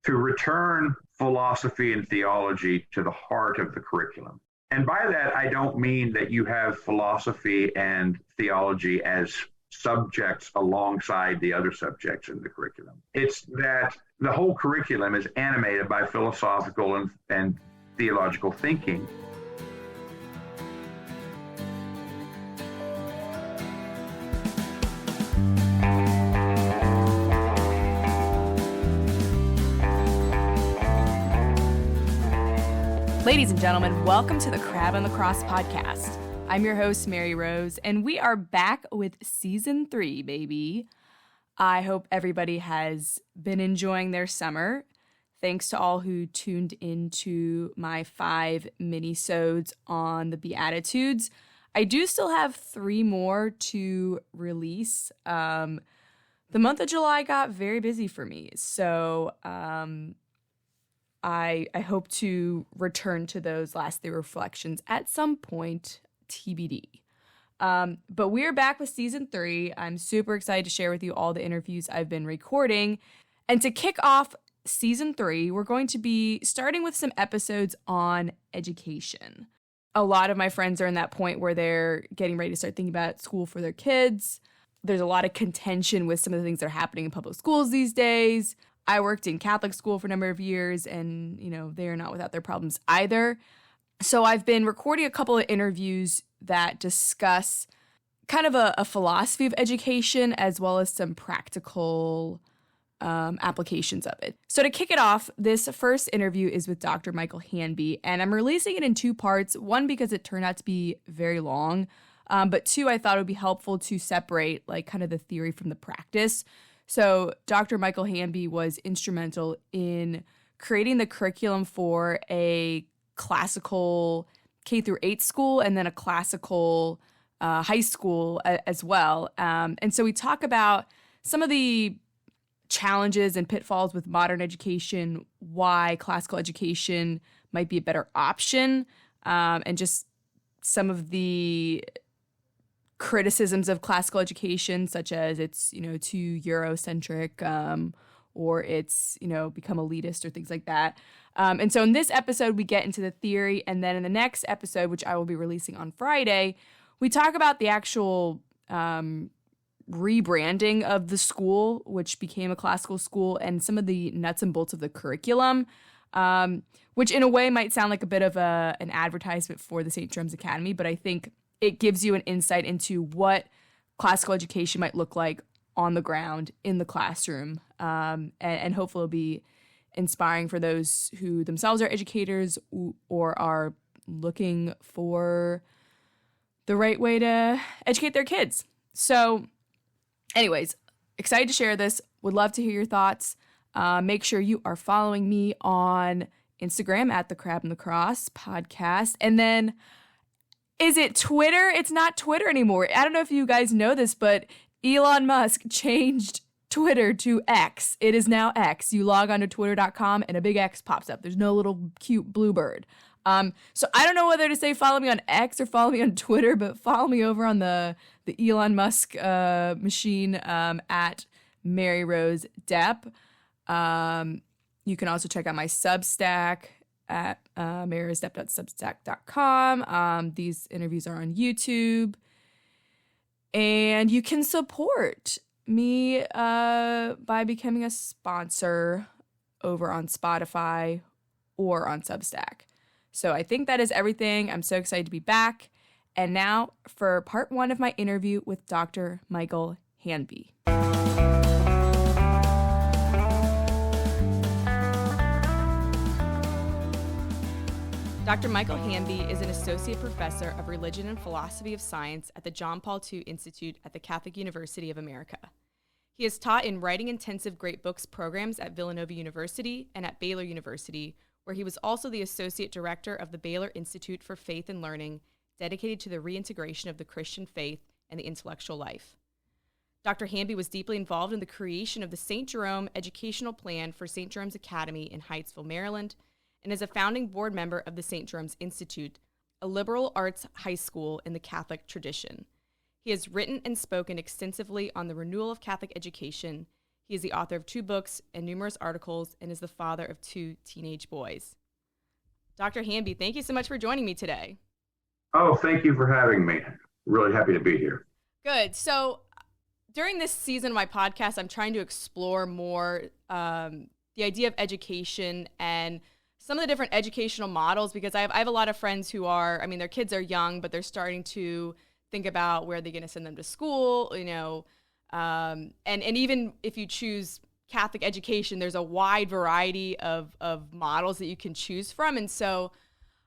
to return philosophy and theology to the heart of the curriculum. And by that, I don't mean that you have philosophy and theology as subjects alongside the other subjects in the curriculum. It's that the whole curriculum is animated by philosophical and theological thinking. Ladies and gentlemen, welcome to the Crab on the Cross podcast. I'm your host, Mary Rose, and we are back with season 3, baby. I hope everybody has been enjoying their summer. Thanks to all who tuned into my 5 mini-sodes on the Beatitudes. I do still have 3 more to release. The month of July got very busy for me, so I hope to return to those last 3 reflections at some point, TBD. But we're back with season 3. I'm super excited to share with you all the interviews I've been recording. And to kick off season 3, we're going to be starting with some episodes on education. A lot of my friends are in that point where they're getting ready to start thinking about school for their kids. There's a lot of contention with some of the things that are happening in public schools these days. I worked in Catholic school for a number of years, and, they are not without their problems either. So I've been recording a couple of interviews that discuss kind of a philosophy of education as well as some practical applications of it. So to kick it off, this first interview is with Dr. Michael Hanby, and I'm releasing it in 2 parts. 1, because it turned out to be very long, but 2, I thought it would be helpful to separate kind of the theory from the practice. So Dr. Michael Hanby was instrumental in creating the curriculum for a classical K-8 school and then a classical high school as well. And so we talk about some of the challenges and pitfalls with modern education, why classical education might be a better option, and just some of the criticisms of classical education, such as it's, too Eurocentric, or it's, become elitist or things like that. And so in this episode, we get into the theory. And then in the next episode, which I will be releasing on Friday, we talk about the actual rebranding of the school, which became a classical school, and some of the nuts and bolts of the curriculum, which in a way might sound like a bit of an advertisement for the St. Jerome's Academy, but I think it gives you an insight into what classical education might look like on the ground in the classroom, and hopefully it'll be inspiring for those who themselves are educators or are looking for the right way to educate their kids. So anyways, excited to share this. Would love to hear your thoughts. Make sure you are following me on Instagram at the Crab and the Cross podcast. And then, is it Twitter? It's not Twitter anymore. I don't know if you guys know this, but Elon Musk changed Twitter to X. It is now X. You log on to twitter.com and a big X pops up. There's no little cute blue bird. So I don't know whether to say follow me on X or follow me on Twitter, but follow me over on the Elon Musk machine at Mary Rose Depp. You can also check out my Substack at maryrosedep.substack.com. These interviews are on YouTube. And you can support me by becoming a sponsor over on Spotify or on Substack. So I think that is everything. I'm so excited to be back. And now for part 1 of my interview with Dr. Michael Hanby. Dr. Michael Hanby is an associate professor of religion and philosophy of science at the John Paul II Institute at the Catholic University of America. He has taught in writing intensive great books programs at Villanova University and at Baylor University, where he was also the associate director of the Baylor Institute for Faith and Learning, dedicated to the reintegration of the Christian faith and the intellectual life. Dr. Hanby was deeply involved in the creation of the St. Jerome Educational Plan for St. Jerome's Academy in Hyattsville, Maryland, and is a founding board member of the St. Jerome's Institute, a liberal arts high school in the Catholic tradition. He has written and spoken extensively on the renewal of Catholic education. He is the author of 2 books and numerous articles and is the father of 2 teenage boys. Dr. Hanby, thank you so much for joining me today. Oh, thank you for having me. Really happy to be here. Good. So during this season of my podcast, I'm trying to explore more the idea of education and some of the different educational models, because I have a lot of friends who are, I mean, their kids are young, but they're starting to think about where they're going to send them to school, and even if you choose Catholic education, there's a wide variety of models that you can choose from. And so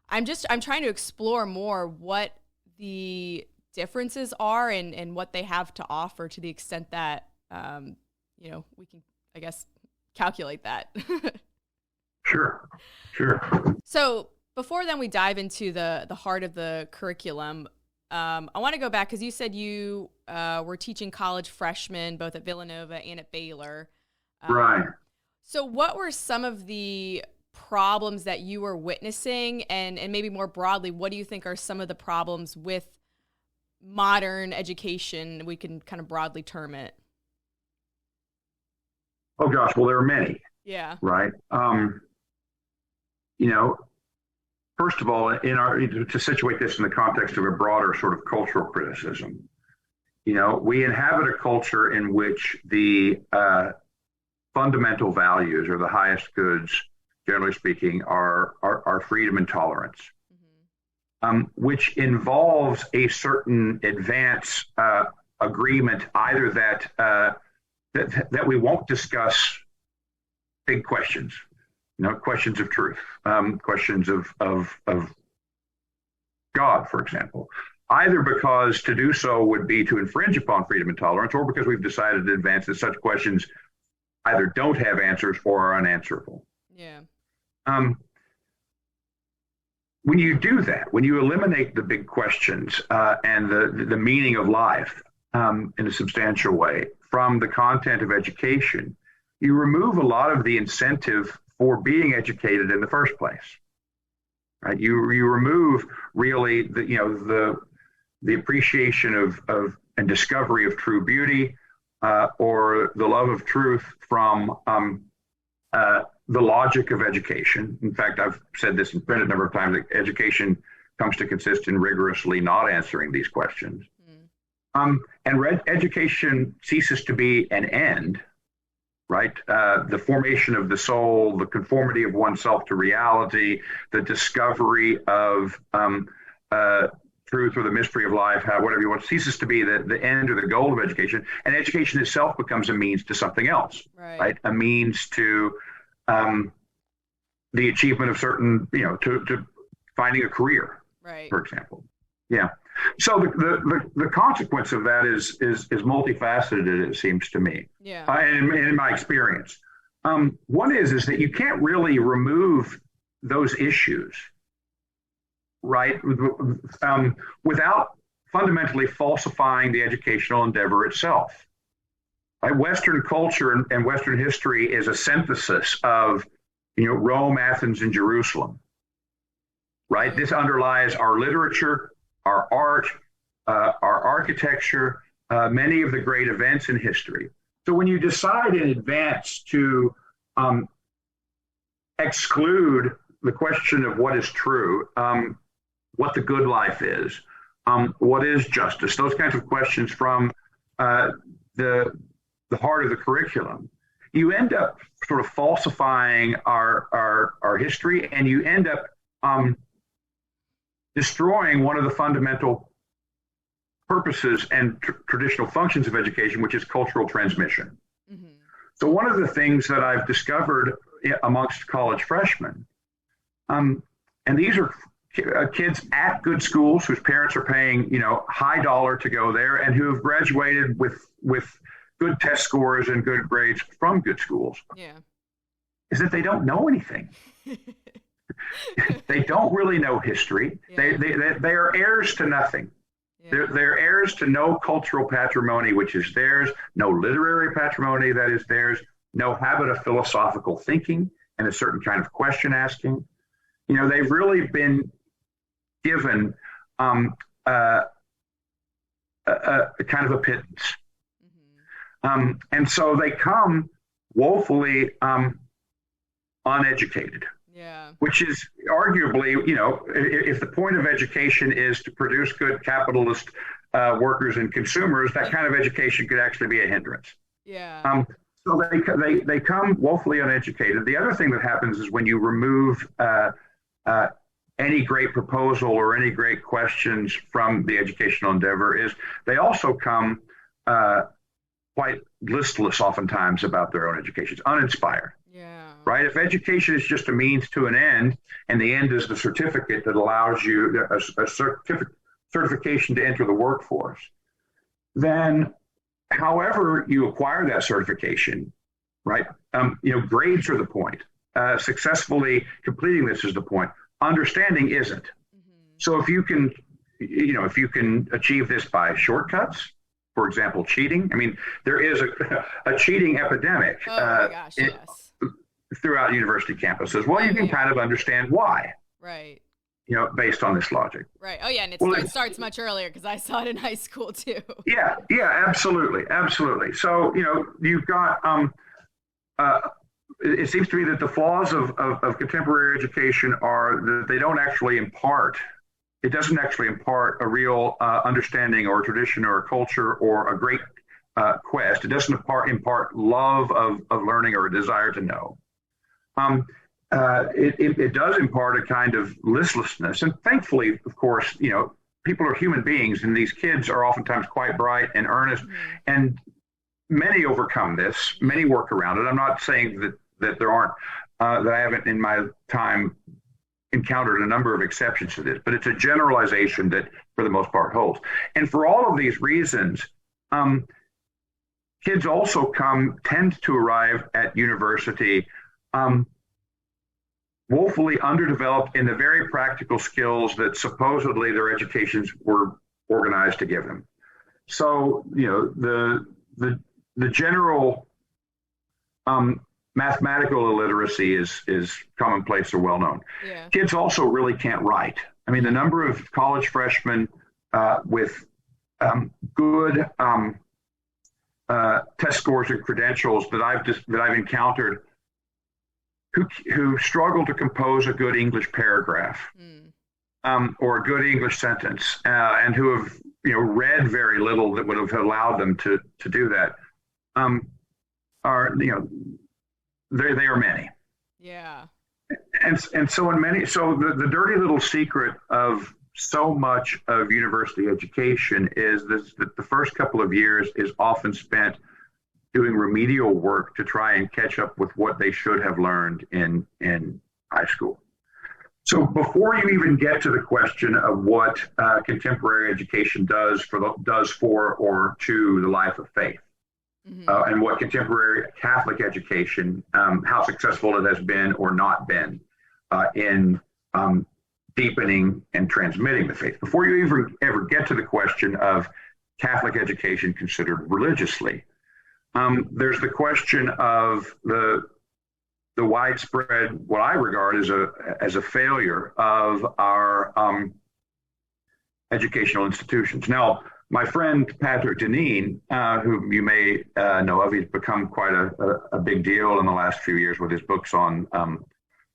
I'm trying to explore more what the differences are and what they have to offer, to the extent that, we can, I guess, calculate that. Sure. So before then we dive into the heart of the curriculum, I want to go back, because you said you were teaching college freshmen both at Villanova and at Baylor. Right. So what were some of the problems that you were witnessing, and maybe more broadly, what do you think are some of the problems with modern education? We can kind of broadly term it. Oh gosh, well, there are many. Yeah. Right. First of all, to situate this in the context of a broader sort of cultural criticism, we inhabit a culture in which the fundamental values, or the highest goods, generally speaking, are freedom and tolerance, which involves a certain advance agreement, either that we won't discuss big questions, questions of truth, questions of God, for example, either because to do so would be to infringe upon freedom and tolerance, or because we've decided in advance that such questions either don't have answers or are unanswerable. Yeah. When you do that, when you eliminate the big questions and the meaning of life in a substantial way from the content of education, you remove a lot of the incentive for being educated in the first place. Right? You remove really the appreciation of and discovery of true beauty, or the love of truth from the logic of education. In fact, I've said this in print a number of times, that education comes to consist in rigorously not answering these questions. Education ceases to be an end, right? The formation of the soul, the conformity of oneself to reality, the discovery of truth, or the mystery of life, whatever you want, ceases to be the end or the goal of education. And education itself becomes a means to something else, right? A means to the achievement of certain, to finding a career, right, for example. Yeah. So the consequence of that is multifaceted, it seems to me. Yeah. In my experience, one is that you can't really remove those issues, right, without fundamentally falsifying the educational endeavor itself. Right? Western culture and Western history is a synthesis of, Rome, Athens, and Jerusalem. Right. This underlies our literature, our art, our architecture, many of the great events in history. So when you decide in advance to exclude the question of what is true, what the good life is, what is justice, those kinds of questions from the heart of the curriculum, you end up sort of falsifying our history, and you end up destroying one of the fundamental purposes and traditional functions of education, which is cultural transmission. Mm-hmm. So one of the things that I've discovered amongst college freshmen, and these are kids at good schools whose parents are paying, high dollar to go there, and who have graduated with good test scores and good grades from good schools, is that they don't know anything. They don't really know history. Yeah. They are heirs to nothing. Yeah. They're heirs to no cultural patrimony, which is theirs, no literary patrimony that is theirs, no habit of philosophical thinking and a certain kind of question asking. They've really been given a kind of a pittance. And so they come woefully uneducated, Yeah. which is arguably, if the point of education is to produce good capitalist workers and consumers, that kind of education could actually be a hindrance. Yeah. So they come woefully uneducated. The other thing that happens is when you remove any great proposal or any great questions from the educational endeavor, is they also come quite listless oftentimes about their own education, uninspired. Yeah. Right? If education is just a means to an end, and the end is the certificate that allows you a certification to enter the workforce, then however you acquire that certification, right? Grades are the point. Successfully completing this is the point. Understanding isn't. Mm-hmm. So if you can achieve this by shortcuts, for example, cheating. I mean, there is a cheating epidemic. Oh my gosh, yes. Throughout university campuses. Well, you can kind of understand why. Right. Based on this logic. Right. Oh, yeah. And it starts much earlier because I saw it in high school, too. Yeah, absolutely. Absolutely. So, you've got, it seems to me that the flaws of contemporary education are that they don't actually it doesn't actually impart a real understanding or tradition or a culture or a great quest. It doesn't impart love of learning or a desire to know. It does impart a kind of listlessness. And thankfully, of course, people are human beings, and these kids are oftentimes quite bright and earnest. Mm-hmm. And many overcome this, many work around it. I'm not saying that there aren't, that I haven't in my time encountered a number of exceptions to this, but it's a generalization that for the most part holds. And for all of these reasons, kids also tend to arrive at university woefully underdeveloped in the very practical skills that supposedly their educations were organized to give them. So, the general mathematical illiteracy is commonplace or well known. Yeah. Kids also really can't write. I mean, the number of college freshmen with good test scores and credentials that I've encountered who struggle to compose a good English paragraph or a good English sentence, and who have read very little that would have allowed them to do that, are they are many. Yeah. And so the dirty little secret of so much of university education is that the first couple of years is often spent doing remedial work to try and catch up with what they should have learned in high school. So before you even get to the question of what contemporary education does for or to the life of faith, mm-hmm. And what contemporary Catholic education, how successful it has been or not been in deepening and transmitting the faith. Before you ever get to the question of Catholic education considered religiously, there's the question of the widespread, what I regard as a failure of our educational institutions. Now, my friend Patrick Deneen, who you may know of, he's become quite a big deal in the last few years with his books on,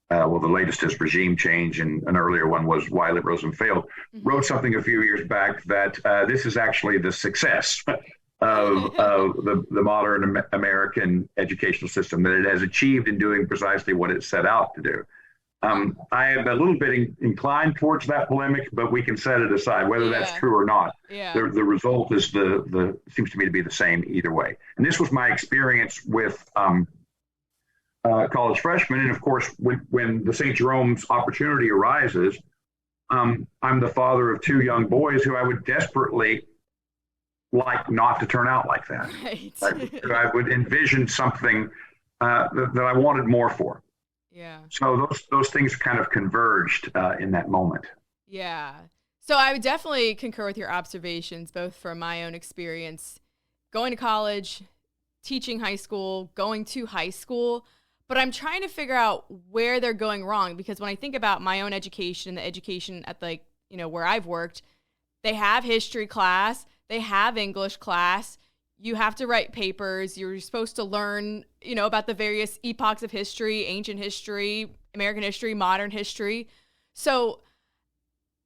the latest is Regime Change, and an earlier one was Why Liberalism Failed, mm-hmm. wrote something a few years back that this is actually the success of the modern American educational system, that it has achieved in doing precisely what it set out to do. I am a little bit inclined towards that polemic, but we can set it aside, whether that's true or not. Yeah. The result is seems to me to be the same either way. And this was my experience with college freshmen. And of course, when the St. Jerome's opportunity arises, I'm the father of two young boys who I would desperately like not to turn out like that. Right. I would envision something that I wanted more for. Yeah. So those things kind of converged in that moment. Yeah. So I would definitely concur with your observations, both from my own experience going to college, teaching high school, going to high school. But I'm trying to figure out where they're going wrong, because when I think about my own education, the education at where I've worked, they have history class, they have English class. you have to write papers. You're supposed to learn, about the various epochs of history, ancient history, American history, modern history. So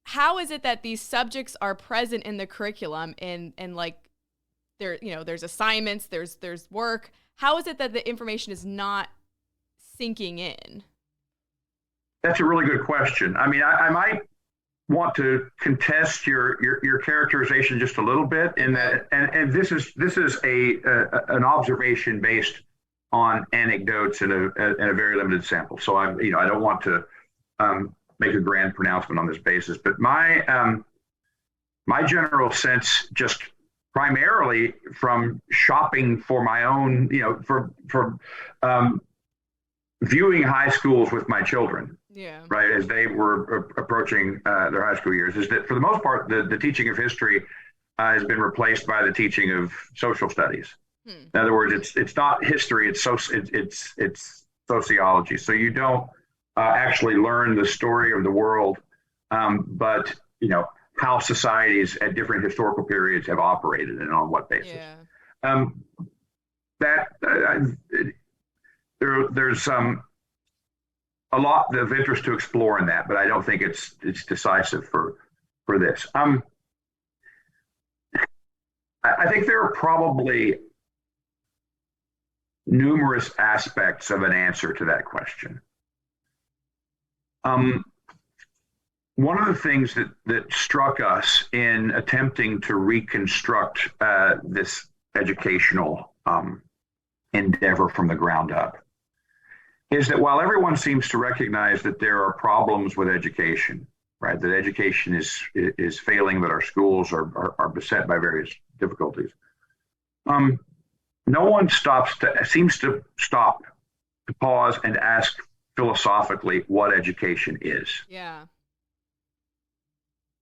how is it that these subjects are present in the curriculum and like there's assignments, there's work. How is it that the information is not sinking in? That's a really good question. I mean, I might want to contest your characterization just a little bit in that, and this is an observation based on anecdotes in a very limited sample. So I don't want to make a grand pronouncement on this basis, but my general sense, just primarily from shopping for my own, for viewing high schools with my children, right, as they were approaching their high school years, is that for the most part, the teaching of history has been replaced by the teaching of social studies. In other words, it's not history; it's sociology. So you don't actually learn the story of the world, but how societies at different historical periods have operated and on what basis. There's a lot of interest to explore in that, but I don't think it's decisive for this. I think there are probably numerous aspects of an answer to that question. One of the things that struck us in attempting to reconstruct this educational endeavor from the ground up is that while everyone seems to recognize that there are problems with education, right, that education is failing, that our schools are beset by various difficulties, no one seems to stop to pause and ask philosophically what education is. Yeah.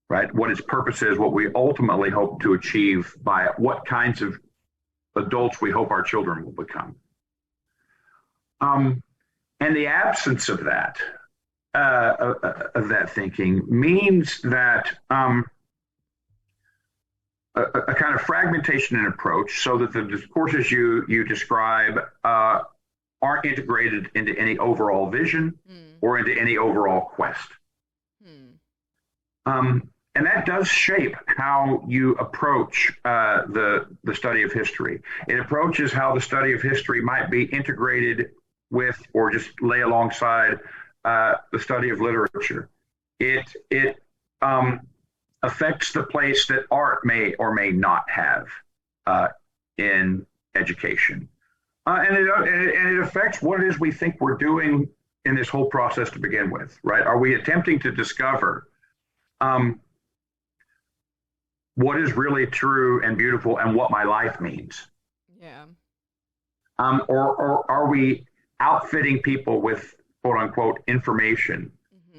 Right? What its purpose is, what we ultimately hope to achieve by it, what kinds of adults we hope our children will become. And the absence of that thinking means that a kind of fragmentation in approach, so that the discourses you describe aren't integrated into any overall vision or into any overall quest. And that does shape how you approach the study of history. It approaches how the study of history might be integrated with or just lay alongside the study of literature. It affects the place that art may or may not have in education. And it affects what it is we think we're doing in this whole process to begin with, right? Are we attempting to discover what is really true and beautiful and what my life means? Yeah. Or are we outfitting people with quote unquote information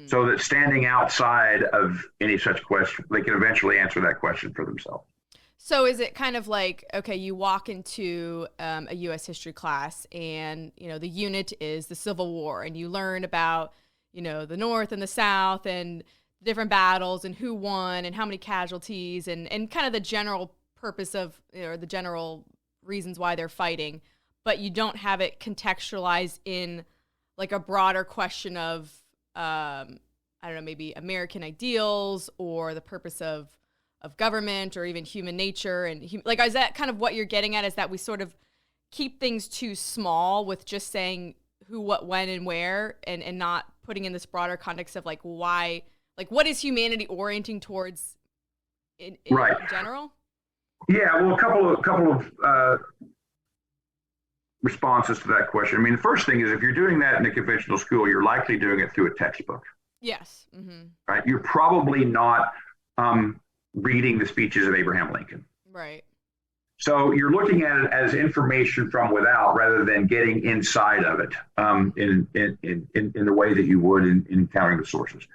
so that standing outside of any such question, they can eventually answer that question for themselves? So is it kind of like, okay, you walk into a U.S. history class and, the unit is the Civil War, and you learn about, the North and the South and different battles and who won and how many casualties and kind of the general purpose of, or the general reasons why they're fighting, but you don't have it contextualized in like a broader question of, I don't know, maybe American ideals or the purpose of government or even human nature. And like, is that kind of what you're getting at, is that we sort of keep things too small with just saying who, what, when, and where, and not putting in this broader context of like, why, like, what is humanity orienting towards in general? Yeah, well, a couple of responses to that question. I mean, the first thing is, if you're doing that in a conventional school, you're likely doing it through a textbook. Yes. Mm-hmm. Right? You're probably not reading the speeches of Abraham Lincoln. Right. So you're looking at it as information from without rather than getting inside of it in the way that you would in encountering the sources.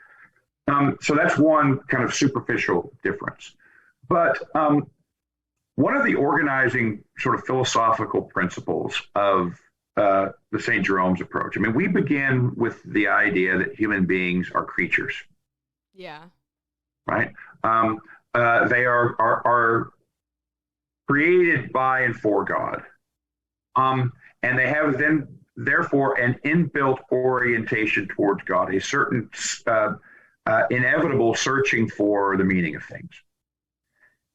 So that's one kind of superficial difference. But one of the organizing sort of philosophical principles of the St. Jerome's approach, I mean, we begin with the idea that human beings are creatures. Yeah. Right? They are created by and for God. And they have then, therefore, an inbuilt orientation towards God, a certain inevitable searching for the meaning of things.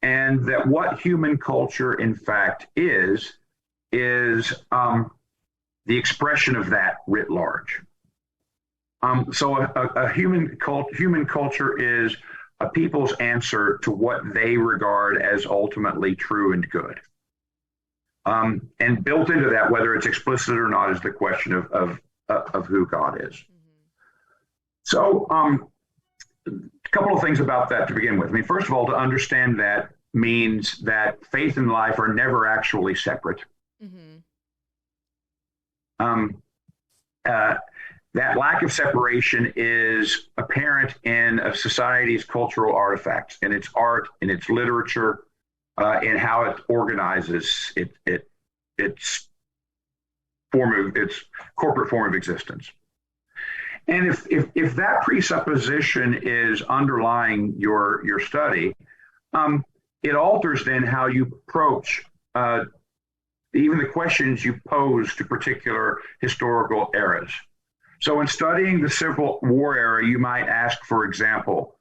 And that what human culture, in fact, is the expression of that writ large. So a human culture is a people's answer to what they regard as ultimately true and good. And built into that, whether it's explicit or not, is the question of who God is. Mm-hmm. So a couple of things about that to begin with. I mean, first of all, to understand that means that faith and life are never actually separate. Mm-hmm. That lack of separation is apparent in a society's cultural artifacts, in its art, in its literature, in how it organizes its corporate form of existence. And if that presupposition is underlying your study, it alters then how you approach even the questions you pose to particular historical eras. So in studying the Civil War era, you might ask, for example,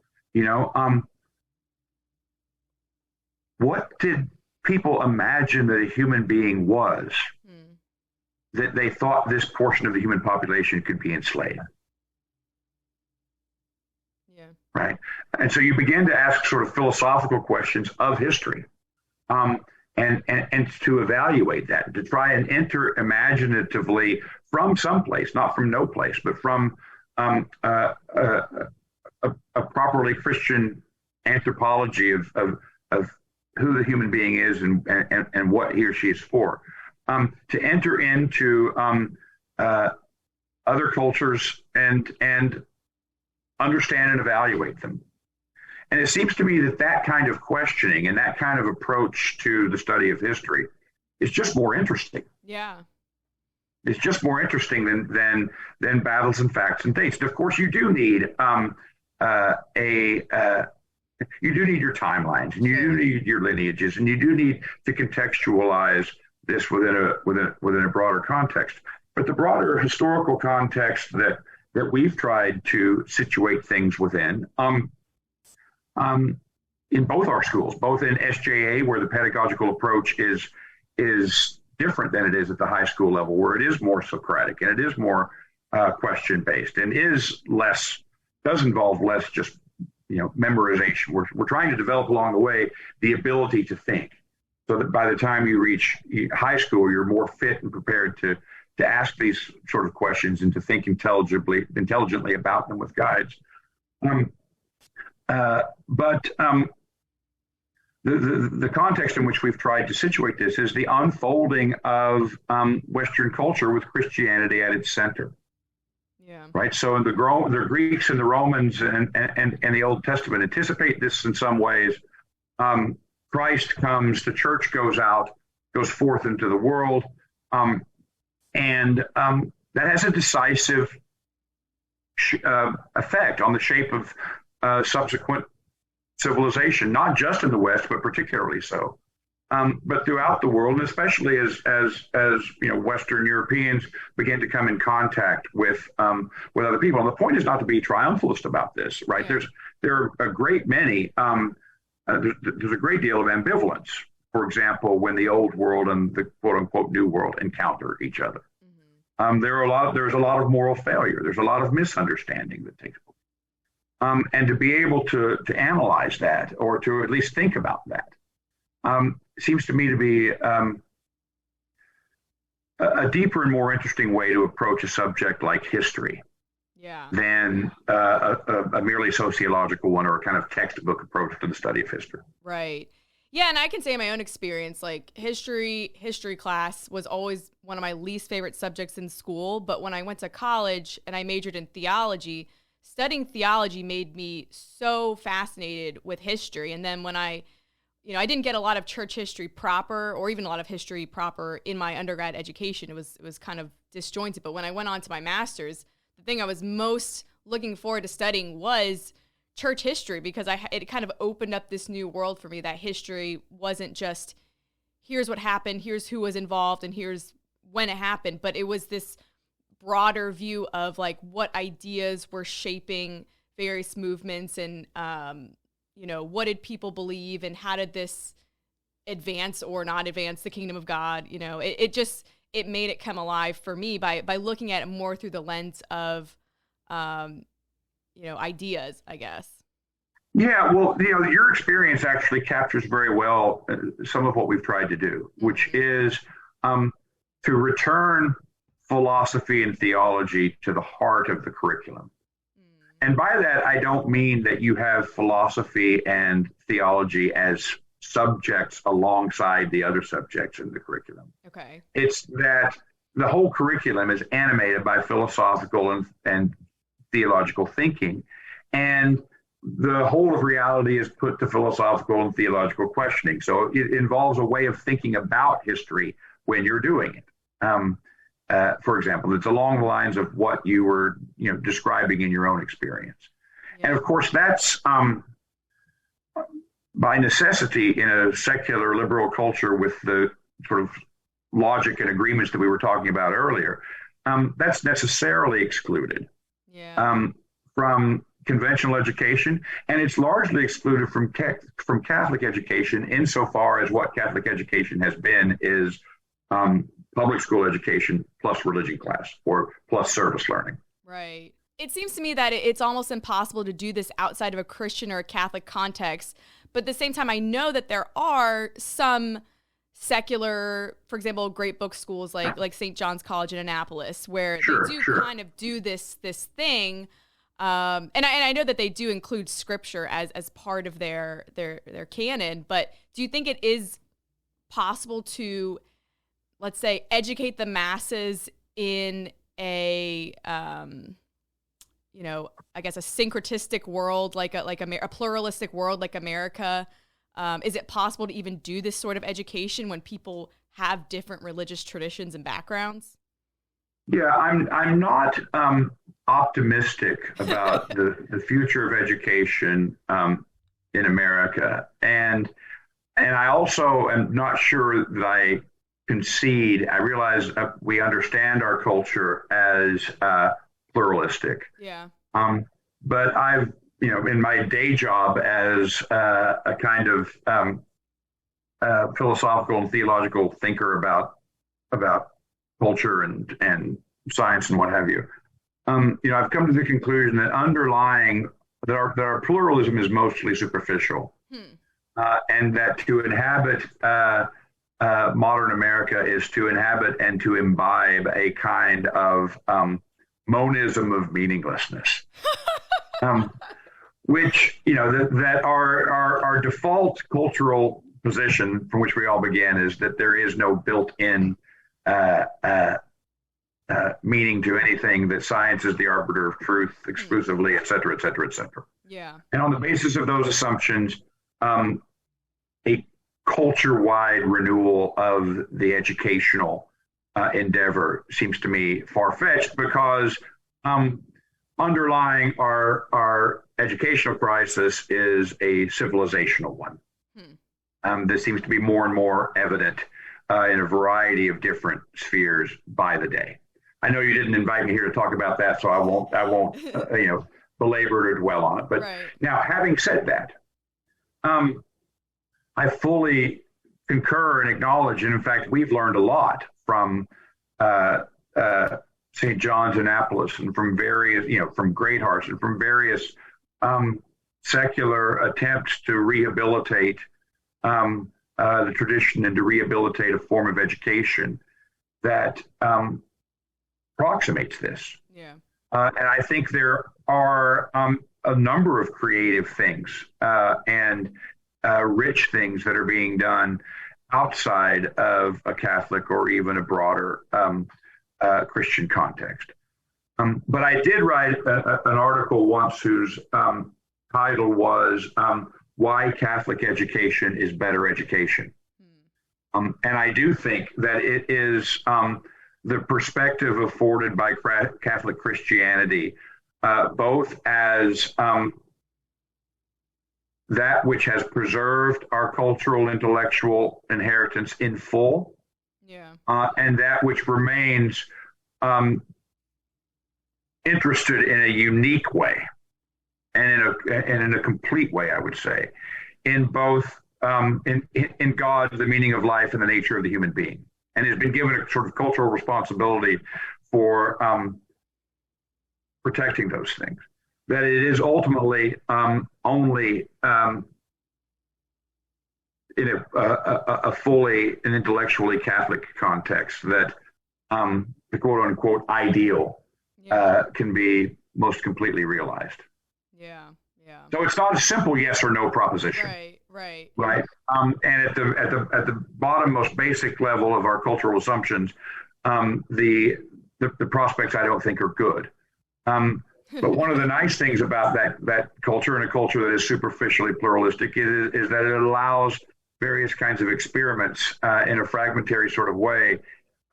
what did people imagine that a human being was that they thought this portion of the human population could be enslaved? Yeah. Right. And so you begin to ask sort of philosophical questions of history. And to evaluate that, to try and enter imaginatively from someplace, not from no place, but from a properly Christian anthropology of who the human being is and what he or she is for. To enter into other cultures and understand and evaluate them. And it seems to me that kind of questioning and that kind of approach to the study of history is just more interesting. Yeah. It's just more interesting than battles and facts and dates. And of course, you do need you do need your timelines, and you do need your lineages, and you do need to contextualize this within a broader context. But the broader historical context that we've tried to situate things within. In both our schools, both in SJA, where the pedagogical approach is different than it is at the high school level, where it is more Socratic and it is more question-based and does involve less just memorization. We're trying to develop along the way the ability to think, so that by the time you reach high school, you're more fit and prepared to ask these sort of questions and to think intelligently about them with guides. But the context in which we've tried to situate this is the unfolding of Western culture with Christianity at its center. Yeah. Right. So in the Greeks and the Romans and the Old Testament anticipate this in some ways. Christ comes, the church goes forth into the world, and that has a decisive effect on the shape of subsequent civilization, not just in the West, but particularly so, but throughout the world, and especially as Western Europeans begin to come in contact with other people. And the point is not to be triumphalist about this, right? Yeah. There are a great many. There's a great deal of ambivalence. For example, when the old world and the quote unquote new world encounter each other, there's a lot of moral failure. There's a lot of misunderstanding that takes place. And to be able to analyze that, or to at least think about that, seems to me to be a deeper and more interesting way to approach a subject like history, than a merely sociological one or a kind of textbook approach to the study of history. Right. Yeah, and I can say in my own experience, like history class was always one of my least favorite subjects in school. But when I went to college and I majored in theology, studying theology made me so fascinated with history. And then when I didn't get a lot of church history proper, or even a lot of history proper in my undergrad education. It was kind of disjointed. But when I went on to my master's, the thing I was most looking forward to studying was church history, because it kind of opened up this new world for me, that history wasn't just here's what happened, here's who was involved, and here's when it happened. But it was this broader view of like what ideas were shaping various movements, and what did people believe, and how did this advance or not advance the kingdom of God. It made it come alive for me by looking at it more through the lens of ideas, I guess. Yeah, well, your experience actually captures very well some of what we've tried to do, which is to return philosophy and theology to the heart of the curriculum. And by that, I don't mean that you have philosophy and theology as subjects alongside the other subjects in the curriculum. Okay. It's that the whole curriculum is animated by philosophical and theological thinking. And the whole of reality is put to philosophical and theological questioning. So it involves a way of thinking about history when you're doing it. For example, it's along the lines of what you were, describing in your own experience. Yeah. And of course, that's by necessity in a secular liberal culture with the sort of logic and agreements that we were talking about earlier. That's necessarily excluded from conventional education, and it's largely excluded from Catholic education insofar as what Catholic education has been is public school education plus religion class or plus service learning. Right. It seems to me that it's almost impossible to do this outside of a Christian or a Catholic context. But at the same time, I know that there are some secular, for example, great book schools like St. John's College in Annapolis, where they do kind of do this thing. And I know that they do include scripture as part of their canon. But do you think it is possible to, let's say, educate the masses in a I guess a syncretistic world, like a pluralistic world like America? Is it possible to even do this sort of education when people have different religious traditions and backgrounds? Yeah, I'm not optimistic about the future of education in America, and I also am not sure that I concede. I realize we understand our culture as pluralistic. Yeah. But I've, in my day job as a kind of philosophical and theological thinker about culture and science and what have you, I've come to the conclusion that underlying that our pluralism is mostly superficial, and that to inhabit modern America is to inhabit and to imbibe a kind of monism of meaninglessness, which that our default cultural position from which we all began is that there is no built-in meaning to anything, that science is the arbiter of truth exclusively, et cetera, et cetera, et cetera. Yeah. And on the basis of those assumptions, a culture-wide renewal of the educational endeavor seems to me far-fetched, because underlying our educational crisis is a civilizational one. This seems to be more and more evident in a variety of different spheres by the day. I know you didn't invite me here to talk about that, so I won't belabor or dwell on it. But Now, having said that, I fully concur and acknowledge, and in fact, we've learned a lot from St. John's Annapolis and from various, from Great Hearts and from various secular attempts to rehabilitate the tradition and to rehabilitate a form of education that approximates this. Yeah. And I think there are a number of creative things and rich things that are being done outside of a Catholic or even a broader Christian context. But I did write an article once whose title was Why Catholic Education is Better Education. And I do think that it is the perspective afforded by Catholic Christianity, both as that which has preserved our cultural intellectual inheritance in full, and that which remains interested in a unique way and in a complete way, I would say, in both in God, the meaning of life, and the nature of the human being, and has been given a sort of cultural responsibility for protecting those things. That it is ultimately only in a fully and intellectually Catholic context that the quote unquote ideal can be most completely realized. So it's not a simple yes or no proposition. Right. And at the bottom, most basic level of our cultural assumptions, the prospects I don't think are good. But one of the nice things about that culture, and a culture that is superficially pluralistic, is that it allows various kinds of experiments in a fragmentary sort of way.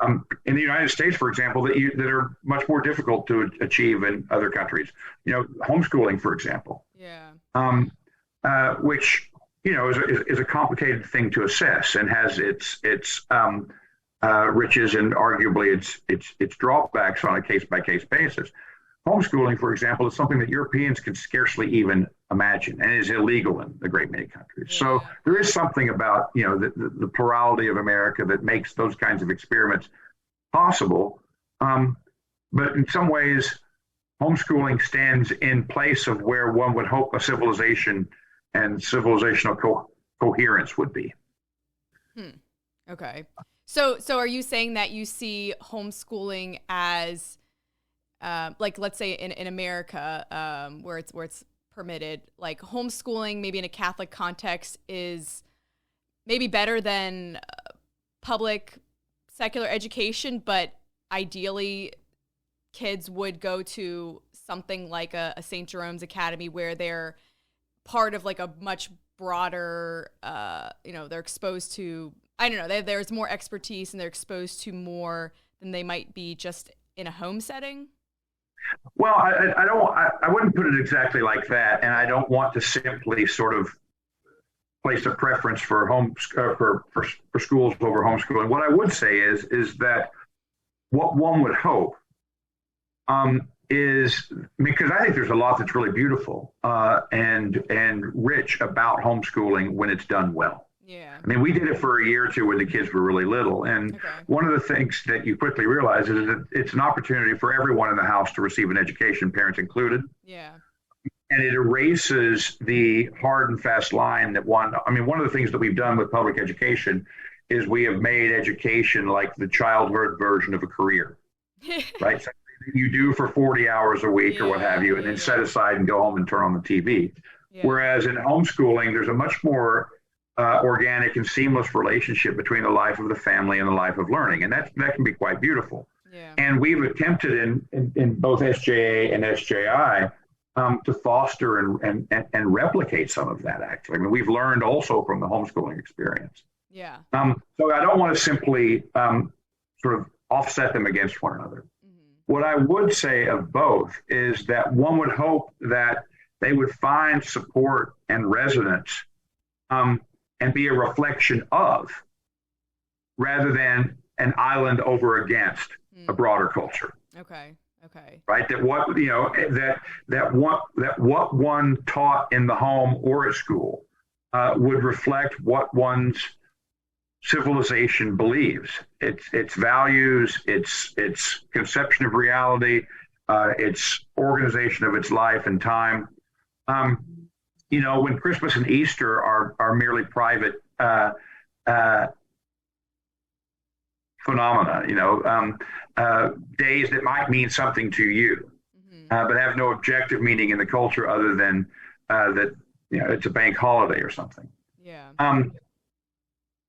In the United States, for example, that are much more difficult to achieve in other countries. Homeschooling, for example. Which is a complicated thing to assess and has its riches and arguably its drawbacks on a case-by-case basis. Homeschooling, for example, is something that Europeans can scarcely even imagine and is illegal in a great many countries. So there is something about the plurality of America that makes those kinds of experiments possible. But in some ways, homeschooling stands in place of where one would hope a civilization and civilizational coherence would be. Okay. So are you saying that you see homeschooling as like, let's say in America, where it's permitted, like homeschooling maybe in a Catholic context is maybe better than public secular education, but ideally kids would go to something like a St. Jerome's Academy where they're part of like a much broader, they're exposed to, I don't know, there's more expertise and they're exposed to more than they might be just in a home setting? Well, I wouldn't put it exactly like that, and I don't want to simply sort of place a preference for for schools over homeschooling. What I would say is that what one would hope is, because I think there's a lot that's really beautiful and rich about homeschooling when it's done well. I mean, we did it for a year or two when the kids were really little. And one of the things that you quickly realize is that it's an opportunity for everyone in the house to receive an education, parents included. And it erases the hard and fast line that one of the things that we've done with public education is we have made education like the childhood version of a career, right? So you do for 40 hours a week or what have you, and then set aside and go home and turn on the TV. Whereas in homeschooling, there's a much more organic and seamless relationship between the life of the family and the life of learning. And that can be quite beautiful. And we've attempted in both SJA and SJI to foster and replicate some of that, actually. I mean, we've learned also from the homeschooling experience. So I don't want to simply sort of offset them against one another. What I would say of both is that one would hope that they would find support and resonance and be a reflection of, rather than an island over against a broader culture. Right. That what one taught in the home or at school would reflect what one's civilization believes, its values, its conception of reality, its organization of its life and time. When Christmas and Easter are merely private phenomena, days that might mean something to you, but have no objective meaning in the culture other than that it's a bank holiday or something.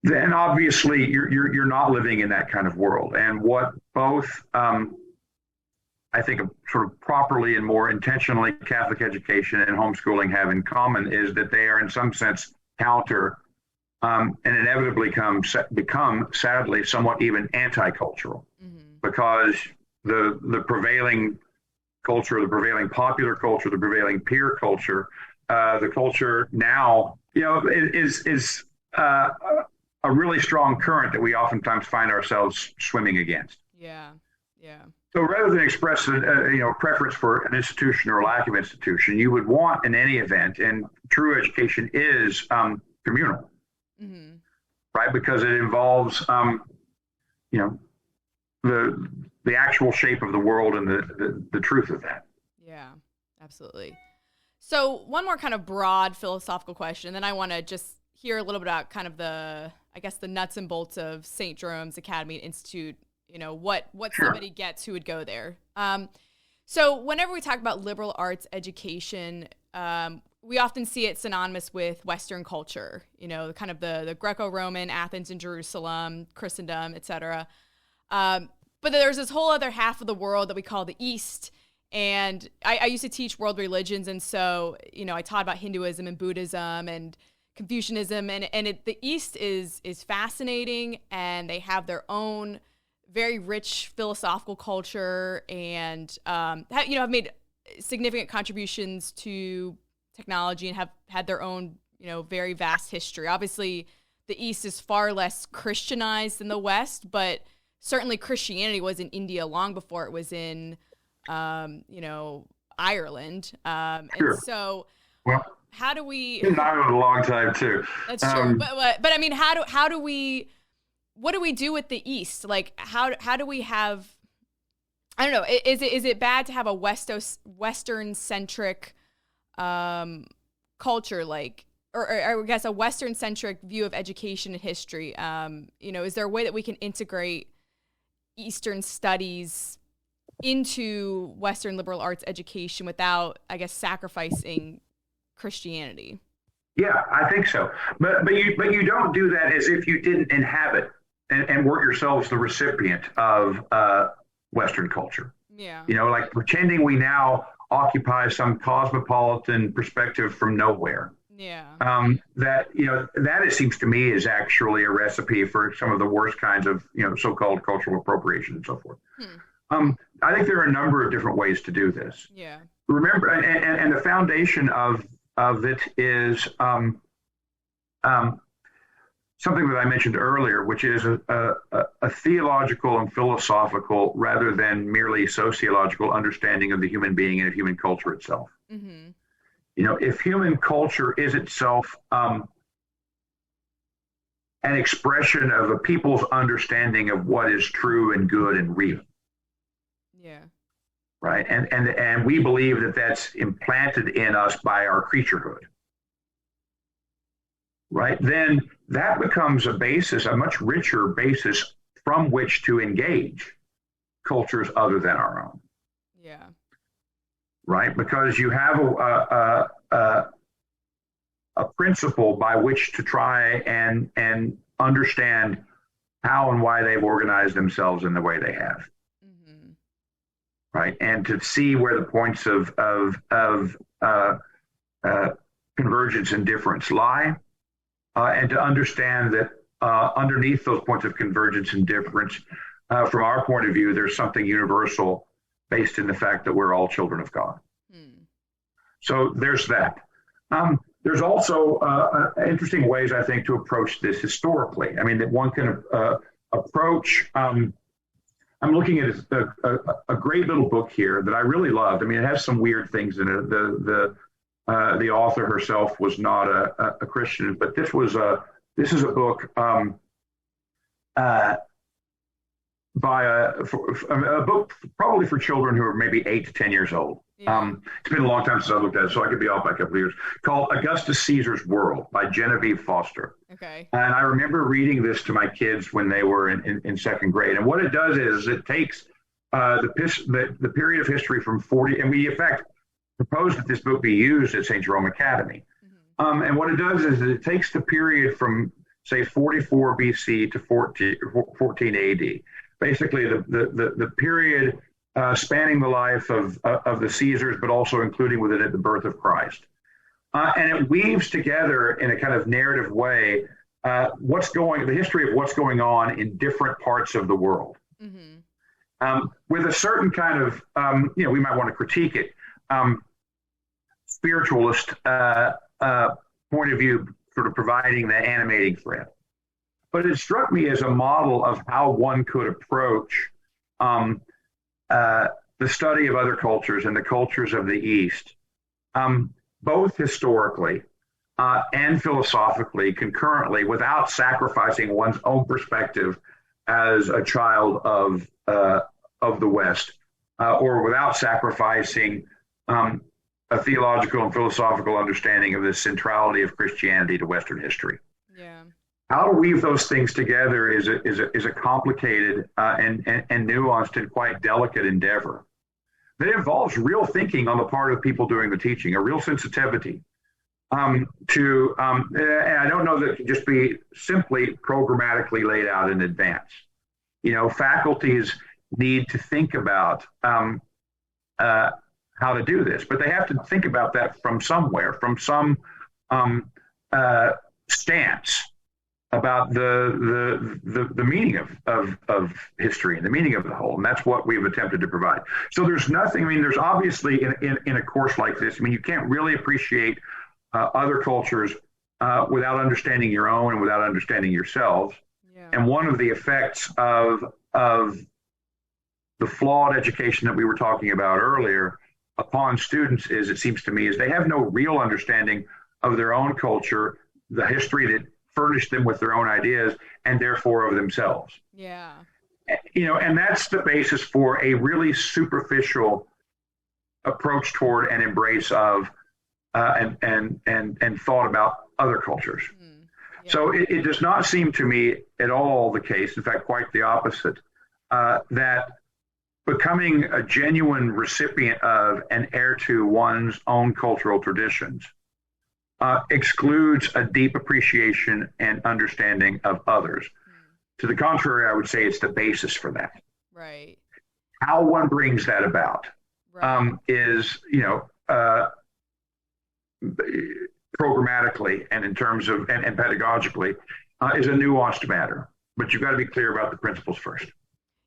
Then obviously you're not living in that kind of world. And what both I think sort of properly and more intentionally Catholic education and homeschooling have in common is that they are in some sense counter and inevitably become sadly somewhat even anti-cultural, because the prevailing culture, the prevailing popular culture, the prevailing peer culture the culture now, is a really strong current that we oftentimes find ourselves swimming against. Yeah. Yeah. So rather than express a preference for an institution or lack of institution, you would want in any event, and true education is communal, mm-hmm. right? Because it involves the actual shape of the world and the truth of that. Yeah, absolutely. So one more kind of broad philosophical question, then I want to just hear a little bit about kind of the nuts and bolts of St. Jerome's Academy and Institute, what sure. somebody gets who would go there. So whenever we talk about liberal arts education, we often see it synonymous with Western culture, kind of the Greco-Roman, Athens and Jerusalem, Christendom, etc. But there's this whole other half of the world that we call the East. And I used to teach world religions. And so, I taught about Hinduism and Buddhism and Confucianism. And the East is fascinating. And they have their own very rich philosophical culture and, have made significant contributions to technology and have had their own, very vast history. Obviously, the East is far less Christianized than the West, but certainly Christianity was in India long before it was in, Ireland. Sure. And so how do we... In Ireland a long time too. That's true. But I mean, what do we do with the East? Like, how do we have... I don't know. Is it bad to have a Western-centric culture, like, or I guess a Western-centric view of education and history? Is there a way that we can integrate Eastern studies into Western liberal arts education without, I guess, sacrificing Christianity? Yeah, I think so. But you don't do that as if you didn't inhabit and were yourselves the recipient of Western culture. Yeah. Like pretending we now occupy some cosmopolitan perspective from nowhere. Yeah. That it seems to me is actually a recipe for some of the worst kinds of so-called cultural appropriation and so forth. I think there are a number of different ways to do this. Yeah. Remember, and the foundation of it is something that I mentioned earlier, which is a theological and philosophical rather than merely sociological understanding of the human being and of human culture itself. Mm-hmm. If human culture is itself an expression of a people's understanding of what is true and good and real. Yeah. Right. And we believe that that's implanted in us by our creaturehood. Right. Then that becomes a much richer basis from which to engage cultures other than our own. Yeah. Right. Because you have a principle by which to try and understand how and why they've organized themselves in the way they have. Mm-hmm. Right. And to see where the points of convergence and difference lie. And to understand that underneath those points of convergence and difference, from our point of view, there's something universal based in the fact that we're all children of God. So there's that. There's also interesting ways, I think, to approach this historically. I mean, that one can approach. I'm looking at a great little book here that I really loved. I mean, it has some weird things in it. The author herself was not a Christian, but this is a book by a book probably for children who are maybe 8 to 10 years old. Yeah. It's been a long time since I looked at it, so I could be off by a couple of years. Called Augustus Caesar's World by Genevieve Foster. Okay. And I remember reading this to my kids when they were in second grade. And what it does is it takes the period of history from 40, and we in fact proposed that this book be used at St. Jerome Academy. Mm-hmm. And what it does is it takes the period from, say, 44 BC to 14 AD. Basically, the period spanning the life of the Caesars, but also including within it the birth of Christ. And it weaves together in a kind of narrative way the history of what's going on in different parts of the world. Mm-hmm. With a certain kind of, we might want to critique it, spiritualist point of view, sort of providing the animating thread. But it struck me as a model of how one could approach the study of other cultures and the cultures of the East, both historically and philosophically, concurrently, without sacrificing one's own perspective as a child of the West, or without sacrificing a theological and philosophical understanding of the centrality of Christianity to Western history. Yeah. How to weave those things together is a complicated and nuanced and quite delicate endeavor that involves real thinking on the part of people doing the teaching, a real sensitivity and I don't know that it can just be simply programmatically laid out in advance. Faculties need to think about how to do this, but they have to think about that from somewhere, from some stance about the meaning of history and the meaning of the whole, and that's what we've attempted to provide. So there's nothing. There's obviously in a course like this, you can't really appreciate other cultures without understanding your own and without understanding yourselves. Yeah. And one of the effects of the flawed education that we were talking about earlier upon students is, it seems to me, is they have no real understanding of their own culture, the history that furnished them with their own ideas, and therefore of themselves. Yeah. And that's the basis for a really superficial approach toward and embrace of and thought about other cultures. Yeah. So it does not seem to me at all the case, in fact, quite the opposite, that becoming a genuine recipient of and heir to one's own cultural traditions excludes a deep appreciation and understanding of others. To the contrary, I would say it's the basis for that. Right. How one brings that about is, programmatically and in terms of and pedagogically is a nuanced matter. But you've got to be clear about the principles first.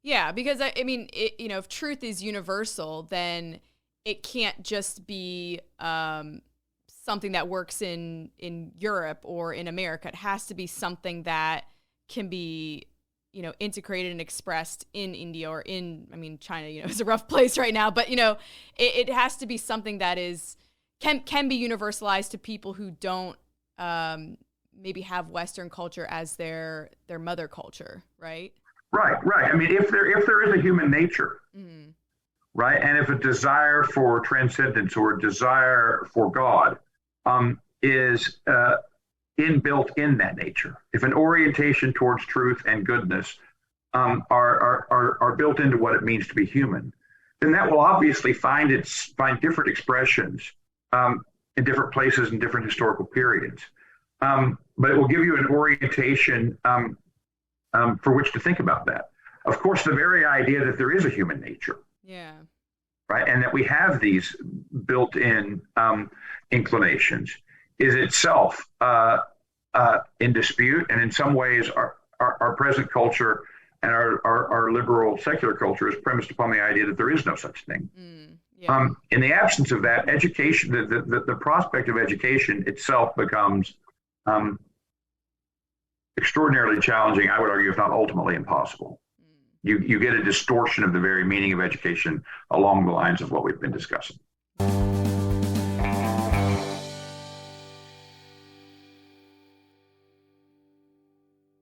Yeah, because if truth is universal, then it can't just be something that works in Europe or in America. It has to be something that can be, integrated and expressed in India or China, is a rough place right now, but, it has to be something that can be universalized to people who don't maybe have Western culture as their mother culture, right? Right. If there is a human nature, right, and if a desire for transcendence or a desire for God is inbuilt in that nature, if an orientation towards truth and goodness are built into what it means to be human, then that will obviously find different expressions in different places and different historical periods. But it will give you an orientation for which to think about that. Of course, the very idea that there is a human nature, right, and that we have these built-in inclinations is itself in dispute, and in some ways our present culture and our liberal secular culture is premised upon the idea that there is no such thing. In the absence of that, education, the prospect of education itself becomes extraordinarily challenging, I would argue, if not ultimately impossible. You get a distortion of the very meaning of education along the lines of what we've been discussing.